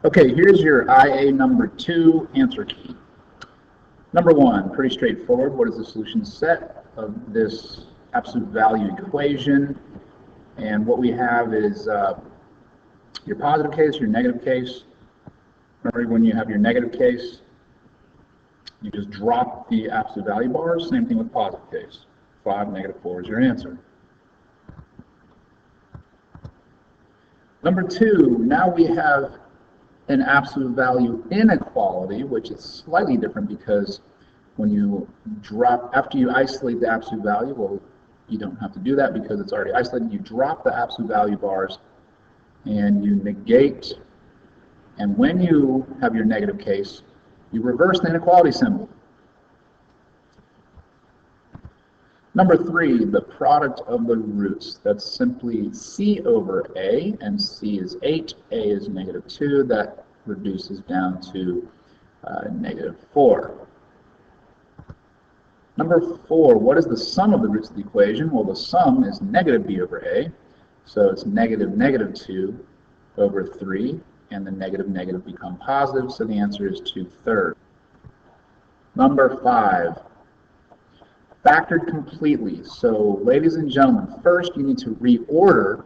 Okay, here's your IA number 2 answer key. Number 1, pretty straightforward. What is the solution set of this absolute value equation? And what we have is your positive case, your negative case. Remember, when you have your negative case, you just drop the absolute value bars. Same thing with positive case. 5, negative 4 is your answer. Number 2, now we have an absolute value inequality, which is slightly different because when you drop, after you isolate the absolute value, well, you don't have to do that because it's already isolated. You drop the absolute value bars and you negate, and when you have your negative case, you reverse the inequality symbol. Number 3, the product of the roots. That's simply C over A, and C is 8, A is negative 2. That reduces down to negative 4. Number 4, what is the sum of the roots of the equation? Well, the sum is negative B over A, so it's negative negative 2 over 3, and the negative negative become positive, so the answer is 2/3. Number 5, factored completely. So, ladies and gentlemen, first you need to reorder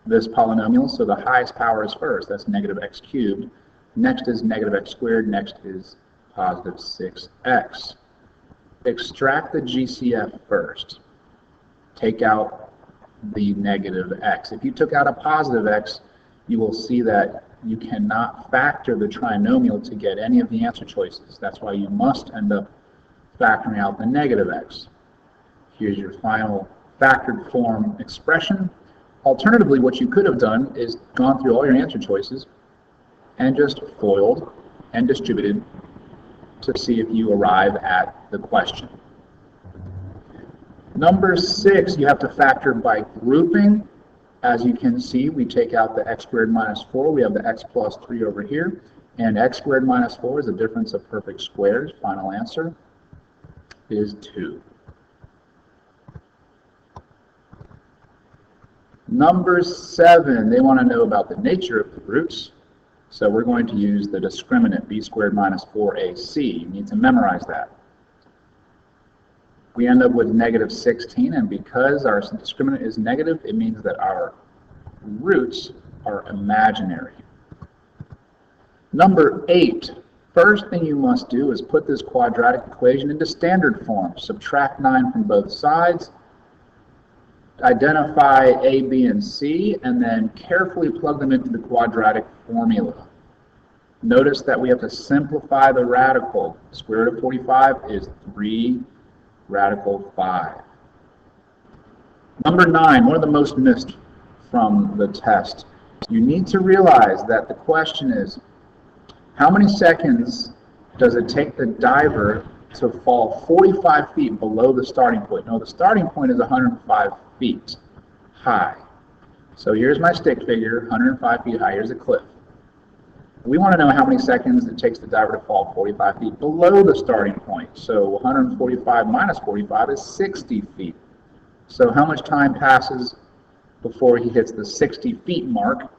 this polynomial so the highest power is first. That's negative x cubed. Next is negative x squared. Next is positive 6x. Extract the GCF first. Take out the negative x. If you took out a positive x, you will see that you cannot factor the trinomial to get any of the answer choices. That's why you must end up factoring out the negative x. Here's your final factored form expression. Alternatively, what you could have done is gone through all your answer choices and just FOILed and distributed to see if you arrive at the question. Number 6, you have to factor by grouping. As you can see, we take out the x squared minus 4. We have the x plus 3 over here. And x squared minus 4 is the difference of perfect squares. Final answer is 2. Number 7, they want to know about the nature of the roots. So we're going to use the discriminant b squared minus 4ac. You need to memorize that. We end up with negative 16, and because our discriminant is negative, it means that our roots are imaginary. Number 8, first thing you must do is put this quadratic equation into standard form. Subtract 9 from both sides, identify A, B, and C, and then carefully plug them into the quadratic formula. Notice that we have to simplify the radical. Square root of 45 is 3 radical 5. Number 9, one of the most missed from the test. You need to realize that the question is, how many seconds does it take the diver to fall 45 feet below the starting point? No, the starting point is 105 feet high. So here's my stick figure, 105 feet high. Here's a cliff. We want to know how many seconds it takes the diver to fall 45 feet below the starting point. So 145 minus 45 is 60 feet. So how much time passes before he hits the 60 feet mark?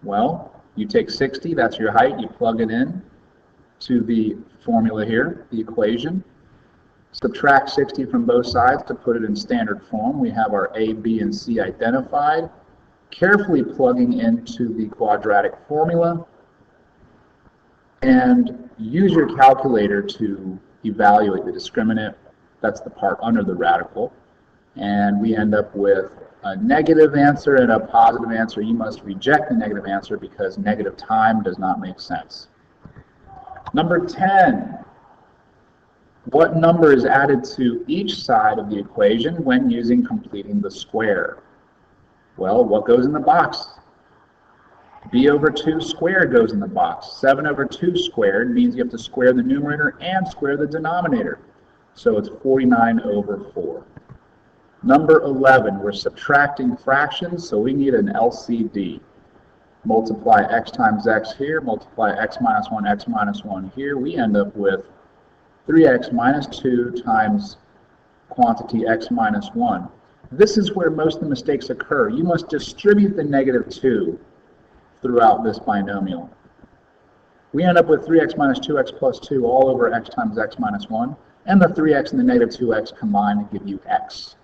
Well, you take 60, that's your height, you plug it in to the formula here, the equation. Subtract 60 from both sides to put it in standard form. We have our A, B, and C identified. Carefully plugging into the quadratic formula, and use your calculator to evaluate the discriminant. That's the part under the radical. And we end up with a negative answer and a positive answer. You must reject the negative answer because negative time does not make sense. Number 10. What number is added to each side of the equation when using completing the square? Well, what goes in the box? B over 2 squared goes in the box. 7 over 2 squared means you have to square the numerator and square the denominator. So it's 49 over 4. Number 11, we're subtracting fractions, so we need an LCD. Multiply x times x here, multiply x minus 1 here. We end up with 3x minus 2 times quantity x minus 1. This is where most of the mistakes occur. You must distribute the negative 2 throughout this binomial. we end up with 3x minus 2x plus 2 all over x times x minus 1, and the 3x and the negative 2x combine to give you x.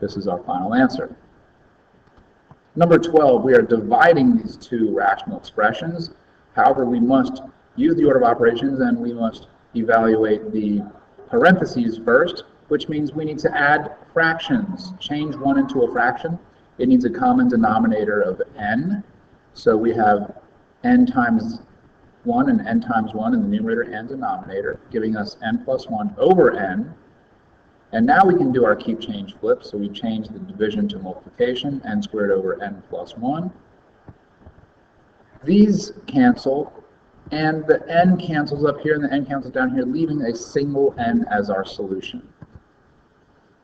This is our final answer. Number 12, we are dividing these two rational expressions. However, we must use the order of operations and we must evaluate the parentheses first, which means we need to add fractions. Change 1 into a fraction. It needs a common denominator of n. So we have n times 1 and n times 1 in the numerator and denominator, giving us n plus 1 over n. And now we can do our keep change flip. So we change the division to multiplication, n squared over n plus 1. These cancel, and the n cancels up here and the n cancels down here, leaving a single n as our solution.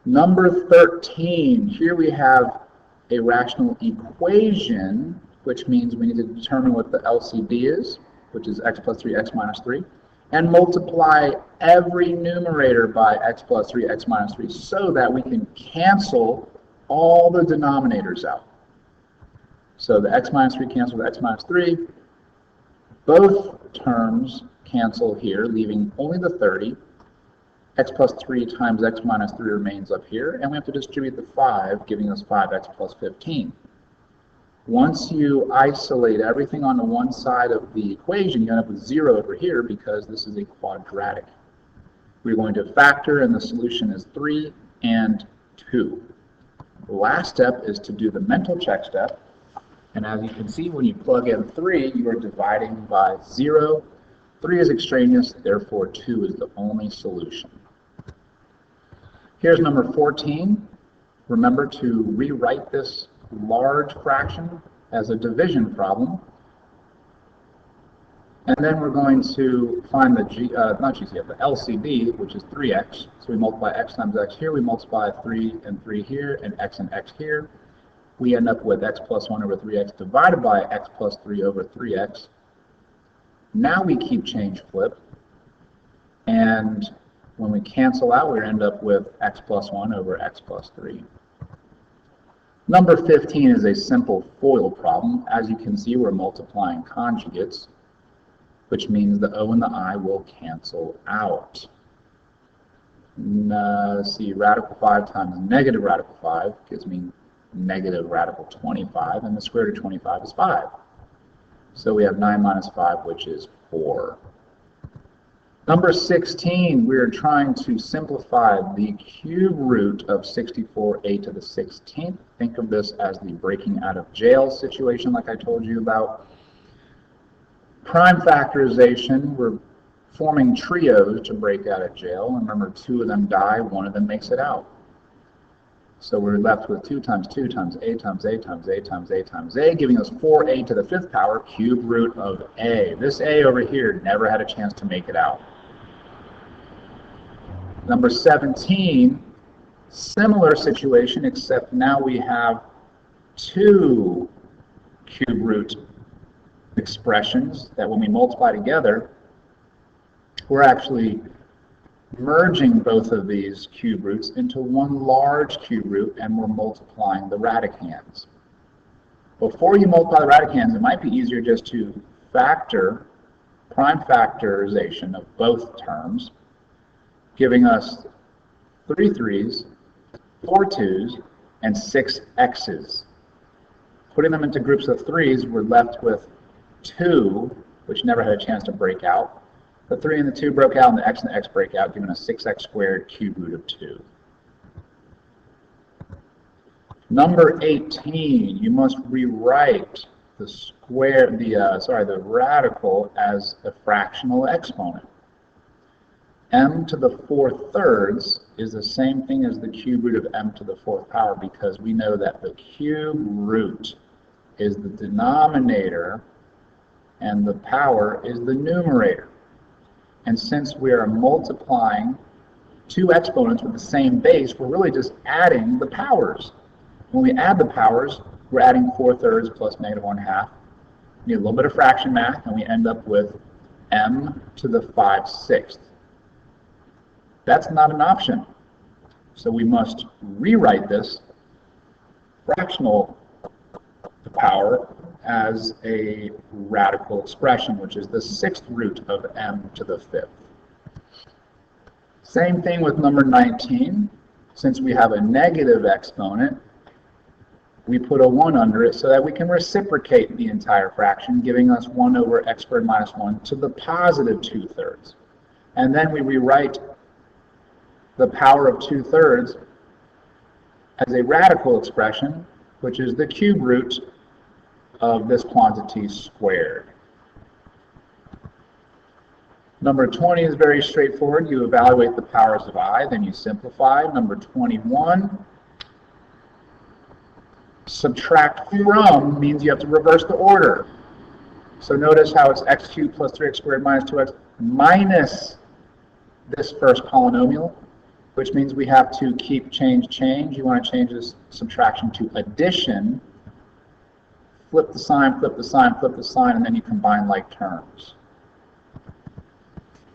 Number 13, here we have a rational equation, which means we need to determine what the LCD is, which is x plus 3, x minus 3, and multiply every numerator by x plus 3, x minus 3, so that we can cancel all the denominators out. So the x minus 3 cancels with x minus 3. Both terms cancel here, leaving only the 30. X plus 3 times x minus 3 remains up here, and we have to distribute the 5, giving us 5x plus 15. Once you isolate everything on the one side of the equation, you end up with 0 over here because this is a quadratic. We're going to factor, and the solution is 3 and 2. The last step is to do the mental check step. And as you can see, when you plug in 3, you are dividing by 0. 3 is extraneous, therefore 2 is the only solution. Here's number 14. Remember to rewrite this large fraction as a division problem. And then we're going to find the the LCD, which is 3x. So we multiply x times x here, we multiply 3 and 3 here, and x here. We end up with x plus 1 over 3x divided by x plus 3 over 3x. Now we keep change flip, and when we cancel out, we end up with x plus 1 over x plus 3. Number 15 is a simple FOIL problem. As you can see, we're multiplying conjugates, which means the O and the I will cancel out. See, radical 5 times negative radical 5 gives me negative radical 25, and the square root of 25 is 5. So we have 9 minus 5, which is 4. Number 16, we are trying to simplify the cube root of 64a to the 16th. Think of this as the breaking out of jail situation like I told you about. Prime factorization, we're forming trios to break out of jail. And remember, 2 of them die, 1 of them makes it out. So we're left with 2 times 2 times a times a times a times a times a, giving us 4a to the 5th power, cube root of a. This a over here never had a chance to make it out. Number 17, similar situation, except now we have 2 cube root expressions that when we multiply together, we're actually merging both of these cube roots into one large cube root, and we're multiplying the radicands. Before you multiply the radicands, it might be easier just to factor prime factorization of both terms, giving us 3 3's, 4 2's, and 6 x's. Putting them into groups of 3's, we're left with 2, which never had a chance to break out. The 3 and the 2 broke out, and the x break out, giving us 6x squared cube root of 2. Number 18, you must rewrite the radical as a fractional exponent. M to the 4 thirds is the same thing as the cube root of m to the 4th power, because we know that the cube root is the denominator and the power is the numerator. And since we are multiplying 2 exponents with the same base, we're really just adding the powers. When we add the powers, we're adding 4 thirds plus negative 1/2. We need a little bit of fraction math, and we end up with m to the 5/6. That's not an option. So we must rewrite this fractional power as a radical expression, which is the sixth root of m to the fifth. Same thing with number 19. Since we have a negative exponent, we put a 1 under it so that we can reciprocate the entire fraction, giving us 1 over x squared minus 1 to the positive 2/3. And then we rewrite the power of 2/3 as a radical expression, which is the cube root of this quantity squared. Number 20 is very straightforward. You evaluate the powers of I, then you simplify. Number 21, subtract from means you have to reverse the order. So notice how it's x cubed plus 3x squared minus 2x minus this first polynomial, which means we have to keep change. You want to change this subtraction to addition. Flip the sign, flip the sign, flip the sign, and then you combine like terms.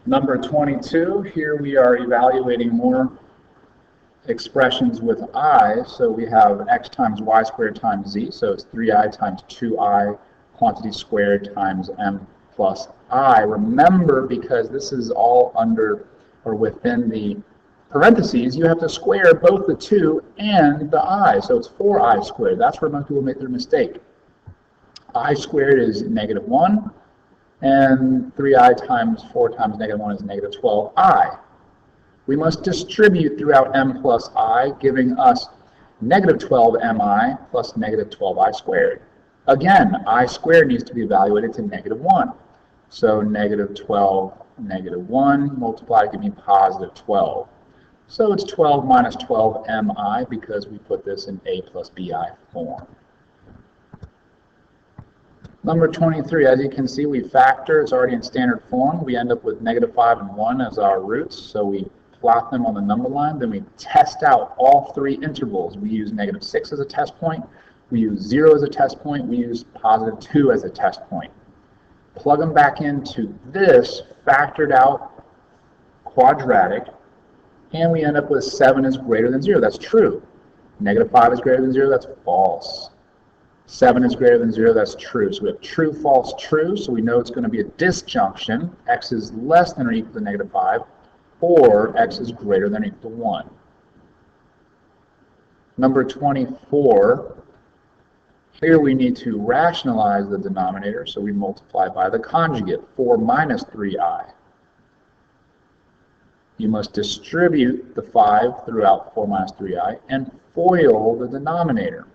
Number 22, here we are evaluating more expressions with I. So we have x times y squared times z, so it's 3i times 2i quantity squared times m plus I. Remember, because this is all under or within the parentheses, you have to square both the 2 and the I. So it's 4i squared. That's where most people make their mistake. I squared is negative 1, and 3i times 4 times negative 1 is negative 12i. We must distribute throughout m plus I, giving us negative 12mi plus negative 12i squared. Again, I squared needs to be evaluated to negative 1. So negative 12, negative 1 multiplied give me positive 12. So it's 12 minus 12mi because we put this in a plus bi form. Number 23, as you can see, we factor. It's already in standard form. We end up with negative 5 and 1 as our roots. So we plot them on the number line. Then we test out all three intervals. We use negative 6 as a test point. We use 0 as a test point. We use positive 2 as a test point. Plug them back into this factored out quadratic, and we end up with 7 is greater than 0. That's true. Negative 5 is greater than 0. That's false. 7 is greater than 0, that's true. So we have true, false, true, so we know it's going to be a disjunction. X is less than or equal to negative 5, or X is greater than or equal to 1. Number 24, here we need to rationalize the denominator, so we multiply by the conjugate, 4 minus 3i. You must distribute the 5 throughout 4 minus 3i and FOIL the denominator.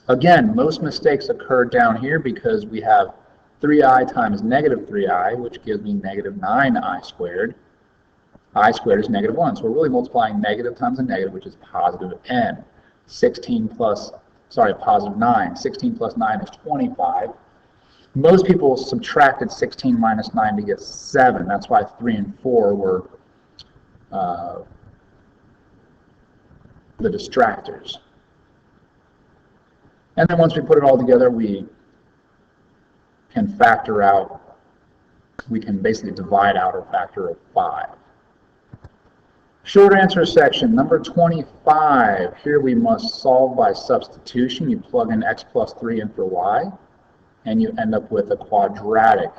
Again, most mistakes occur down here because we have 3i times negative 3i, which gives me negative 9i squared. I squared is negative 1, so we're really multiplying negative times a negative, which is positive n. Positive 9. 16 plus 9 is 25. Most people subtracted 16 minus 9 to get 7. That's why 3 and 4 were the distractors. And then once we put it all together, we can factor out, we can basically divide out a factor of 5. Short answer section, number 25. Here we must solve by substitution. You plug in x plus 3 in for y, and you end up with a quadratic.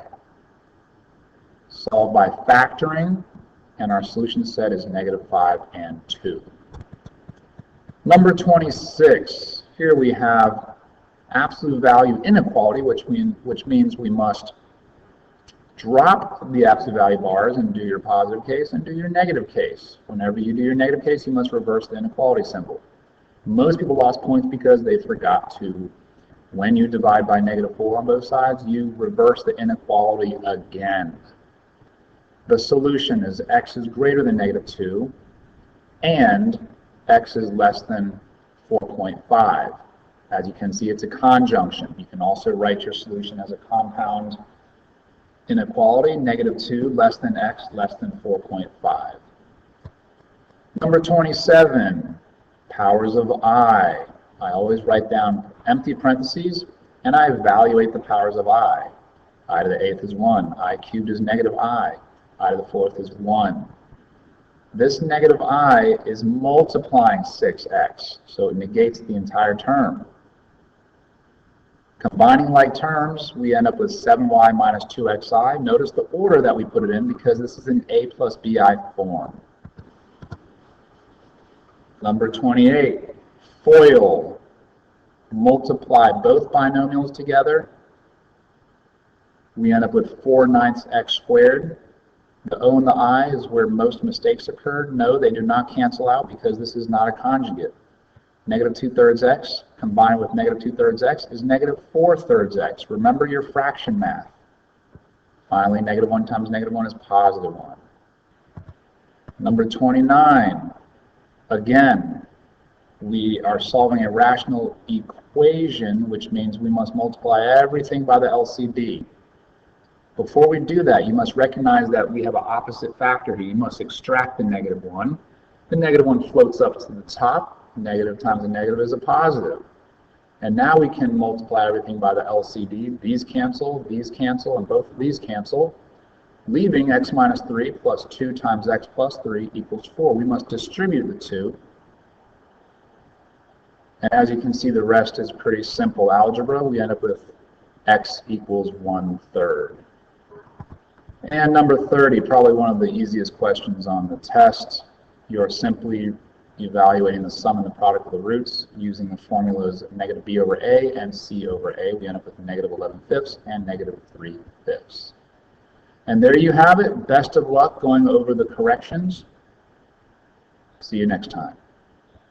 Solve by factoring, and our solution set is negative 5 and 2. Number 26. Here we have absolute value inequality, which means we must drop the absolute value bars and do your positive case and do your negative case. Whenever you do your negative case, you must reverse the inequality symbol. Most people lost points because they forgot to, when you divide by negative 4 on both sides, you reverse the inequality again. The solution is x is greater than negative 2 and x is less than 4.5. As you can see, it's a conjunction. You can also write your solution as a compound inequality, negative 2 less than x less than 4.5. Number 27, powers of I. I always write down empty parentheses, and I evaluate the powers of I. I to the 8th is 1. I cubed is negative I. I to the 4th is 1. This negative I is multiplying 6x, so it negates the entire term. Combining like terms, we end up with 7y minus 2xi. Notice the order that we put it in because this is in a plus bi form. Number 28, FOIL. Multiply both binomials together. We end up with 4/9 x squared. The O and the I is where most mistakes occurred. No, they do not cancel out because this is not a conjugate. Negative 2/3 x combined with negative 2/3 x is negative 4/3 x. Remember your fraction math. Finally, negative 1 times negative 1 is positive 1. Number 29. Again, we are solving a rational equation, which means we must multiply everything by the LCD. Before we do that, you must recognize that we have an opposite factor here. You must extract the negative 1. The negative 1 floats up to the top. Negative times a negative is a positive. And now we can multiply everything by the LCD. These cancel, and both of these cancel, leaving x minus 3 plus 2 times x plus 3 equals 4. We must distribute the 2. And as you can see, the rest is pretty simple algebra. We end up with x equals 1/3. And number 30, probably one of the easiest questions on the test. You're simply evaluating the sum and the product of the roots using the formulas negative b over a and c over a. We end up with negative 11/5 and negative 3/5. And there you have it. Best of luck going over the corrections. See you next time.